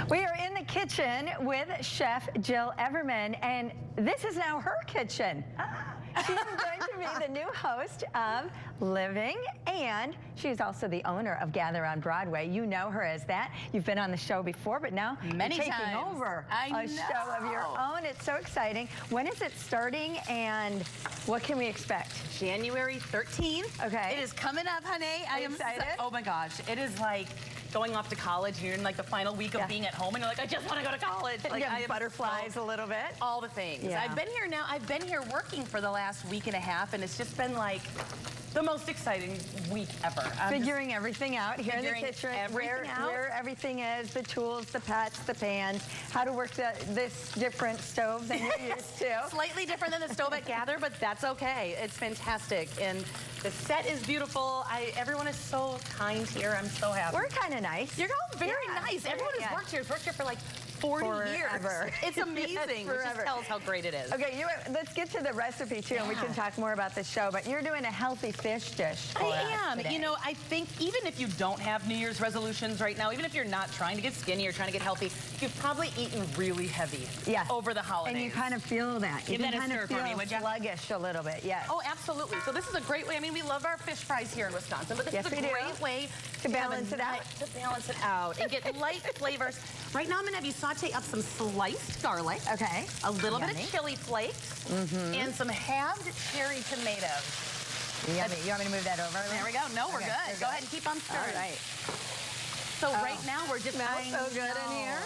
We are in the kitchen with Chef Jyll Everman, and this is now her kitchen. She is going to be the new host of Living, and she's also the owner of Gather on Broadway. You know her as that. You've been on the show before, but now Many you're taking times. over a show of your own. It's so exciting. When is it starting, and what can we expect? January 13th. Okay. It is coming up, honey. I am excited. Oh my gosh. It is like going off to college. You're in like the final week of being at home, and you're like, I just want to go to college. Like, I have butterflies a little bit. All the things. Yeah. I've been here now. I've been here working for the last week and a half, and it's just been like the most exciting week ever. Figuring everything out here in the kitchen, where everything is, the tools, the pots, the pans, how to work this different stove than you're used to. Slightly different than the stove at Gather, but that's okay. It's fantastic. And the set is beautiful. Everyone is so kind here. I'm so happy. We're kind of nice. You're all very nice. Everyone who's worked here has worked here for like 40 years. It's amazing. It just tells how great it is. Okay, let's get to the recipe too, and we can talk more about the show. But you're doing a healthy fish dish. I am. You know, I think even if you don't have New Year's resolutions right now, even if you're not trying to get skinny or trying to get healthy, you've probably eaten really heavy over the holidays. And you kind of feel that. You kind of feel sluggish a little bit, yes. Oh, absolutely. So this is a great way. I mean, we love our fish fries here in Wisconsin, but this is a great way to balance it out. To balance it out and get light flavors. Right now, I'm gonna have you saute up some sliced garlic. Okay. A little bit of chili flakes. And some halved cherry tomatoes. Yummy. You want me to move that over? There we go. No, we're good. Go ahead and keep on stirring. All right. So right now, we're just smells so good in here.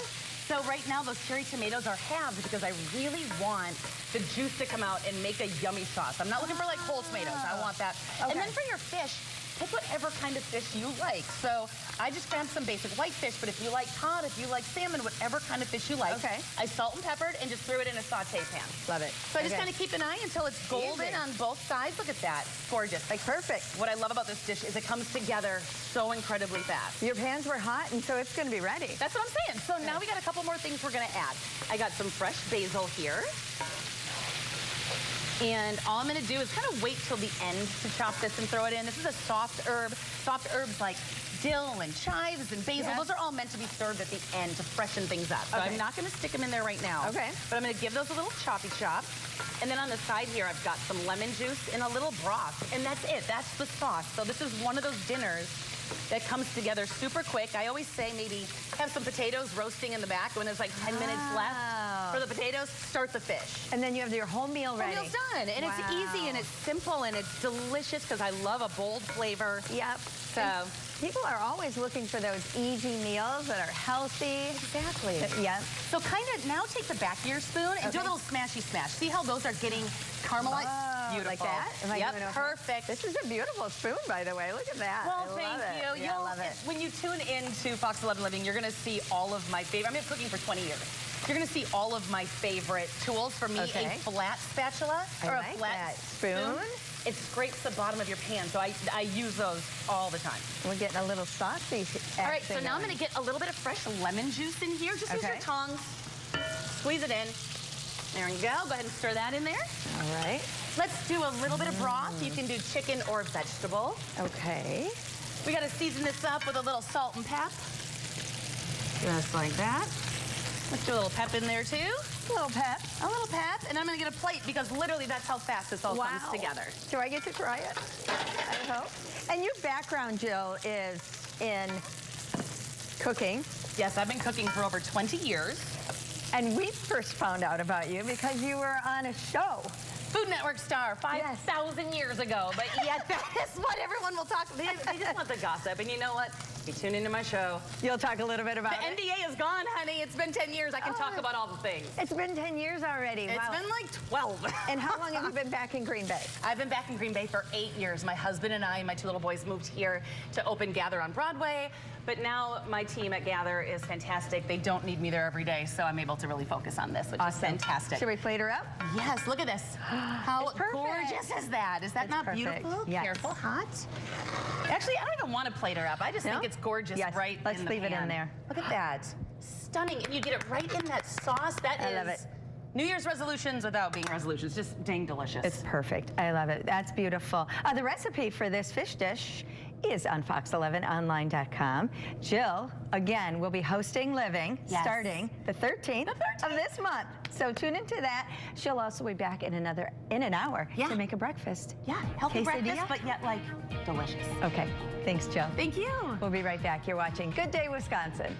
So right now, those cherry tomatoes are halved because I really want the juice to come out and make a yummy sauce. I'm not looking for like whole tomatoes. I want that. And then for your fish, pick whatever kind of fish you like. So I just grabbed some basic white fish, but if you like cod, if you like salmon, whatever kind of fish you like, I salt and peppered and just threw it in a saute pan. Love it. So I just kind of keep an eye until it's golden on both sides. Look at that. Gorgeous. Like perfect. What I love about this dish is it comes together so incredibly fast. Your pans were hot, and so it's going to be ready. That's what I'm saying. So now we got a couple more things we're going to add. I got some fresh basil here. And all I'm going to do is kind of wait till the end to chop this and throw it in. This is a soft herb. Soft herbs like dill and chives and basil. Those are all meant to be served at the end to freshen things up. So I'm not going to stick them in there right now. Okay. But I'm going to give those a little choppy chop. And then on the side here, I've got some lemon juice and a little broth. And that's it. That's the sauce. So this is one of those dinners that comes together super quick. I always say maybe have some potatoes roasting in the back. When there's like 10 minutes left for the potatoes, start the fish. And then you have your whole meal ready. Whole meal's done. And it's easy and it's simple and it's delicious because I love a bold flavor. Yep. So people are always looking for those easy meals that are healthy. Exactly. Yep. So kind of now take the back of your spoon and do a little smashy smash. See how those are getting caramelized? Beautiful. Like that? Yep, perfect. This is a beautiful spoon, by the way. Look at that. Well, thank you. Yeah, I love it. When you tune into Fox 11 Living, you're going to see all of my favorite. I've been cooking for 20 years. You're going to see all of my favorite tools. For me, a flat spatula or a flat spoon. It scrapes the bottom of your pan, so I use those all the time. We're getting a little saucy. All right, so now I'm going to get a little bit of fresh lemon juice in here. Just use your tongs. Squeeze it in. There you go. Go ahead and stir that in there. All right. Let's do a little bit of broth. You can do chicken or vegetable. Okay. We got to season this up with a little salt and pep. Just like that. Let's do a little pep in there too. A little pep. A little pep. And I'm going to get a plate because literally that's how fast this all comes together. Do I get to try it? I hope. And your background, Jyll, is in cooking. Yes, I've been cooking for over 20 years. And we first found out about you because you were on a show. Food Network star 5,000 years ago, but yet that is what everyone will talk about. They just want the gossip, and you know what? If you tune into my show, you'll talk a little bit about it. The NDA is gone, honey. It's been 10 years. I can talk about all the things. It's been 10 years already. It's been like 12. And how long have you been back in Green Bay? I've been back in Green Bay for 8 years. My husband and I and my 2 little boys moved here to open Gather on Broadway. But now my team at Gather is fantastic. They don't need me there every day, so I'm able to really focus on this, which is fantastic. Should we plate her up? Yes, look at this. How gorgeous is that? Is that not beautiful? Yes. Careful, hot. Actually, I don't even want to plate her up. I just think it's gorgeous right Let's in the leave it in there. Look at that. Stunning. And you get it right in that sauce. That is New Year's resolutions without being resolutions. Just dang delicious. It's perfect. I love it. That's beautiful. The recipe for this fish dish is on fox11online.com. Jyll, again, will be hosting Living starting the 13th of this month. So tune into that. She'll also be back in an hour to make a breakfast. Yeah, healthy Quesadilla? breakfast, but yet like delicious. Okay, thanks, Jyll. Thank you. We'll be right back. You're watching Good Day Wisconsin.